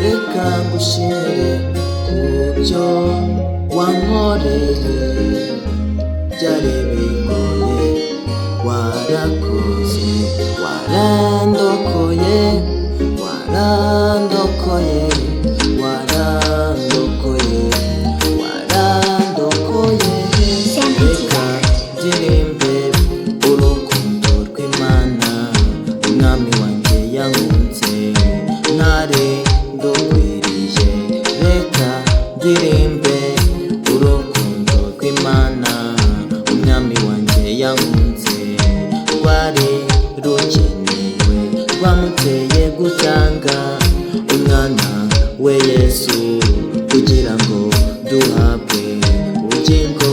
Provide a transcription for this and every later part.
reka ngushimire kubyo wankoreye, byari bigoye warakoze, warandokoye, warandokoye, warandokoye, warandokoye. Reka ndirimbe urukundo rw'Imana, umwami wanjye yankunze ntare ndukwiriye. Reka ndirimbe urukundo rw'Imana, umwami wanjye yankunze rwari rukenewe, rwamuteye gutanga umwana we Yesu kugira ngo duhabwe ubugingo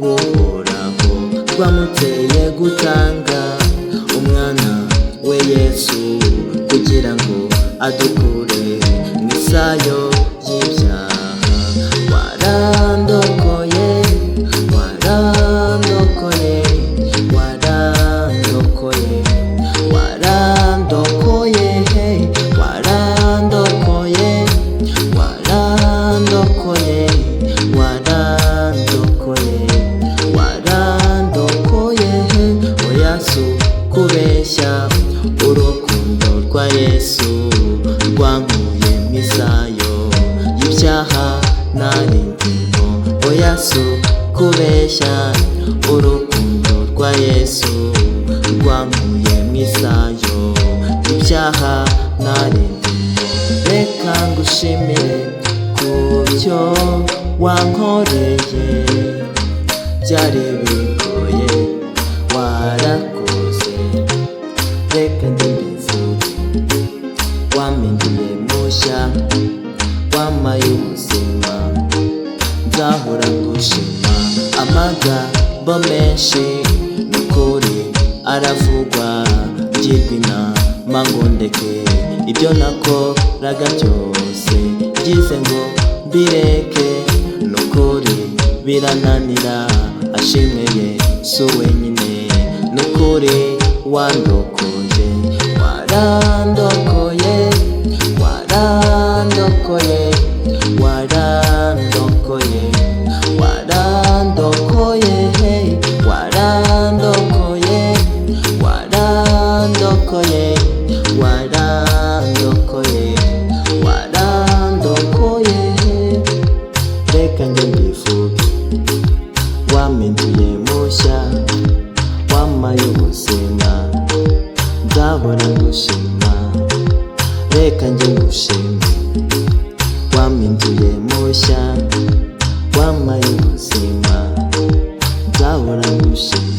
buhoraho. Rwamuteye gutanga umwana we Yesu kugira ngo adukure mu isayo y'ibyaha. Warandokoye, warandokoye, warandokoye, warandokoye, warandokoye, warandokoye, warandokoye, warandokoye. Oya si ukubeshya, urukundo rwa Yesu rwankuye mu isayo y'ibyaha nari ndimo. Oya si ukubeshya, urukundo rwa Yesu rwankuye mu isayo y'ibyaha nari ndimo. Reka ngushimire kubyo wankoreye, byari bigoye warakoze. Reka ndibivuge, wampinduye mushya, wampaye ubuzima, nzahora ngushima. Amagambo menshi n'ukuri aravugwa, ngirwa inama ngo ndeke ibyo nakoraga byose, ngize ngo mbireke n'ukuri birananira. Ashimwe Yesu wenyine, n'ukuri wandokoye, warandokoye, warandokoye, warandokoye, warandokoye, warandokoye, warandokoye, warandokoye, warandokoye. Reka njye mbivuge, wampinduye mushya, wampaye ubuzima, nzahora ngushima. Reka njye ngushime, wampinduye mushya, wampaye ubuzima, nzahora ngushima.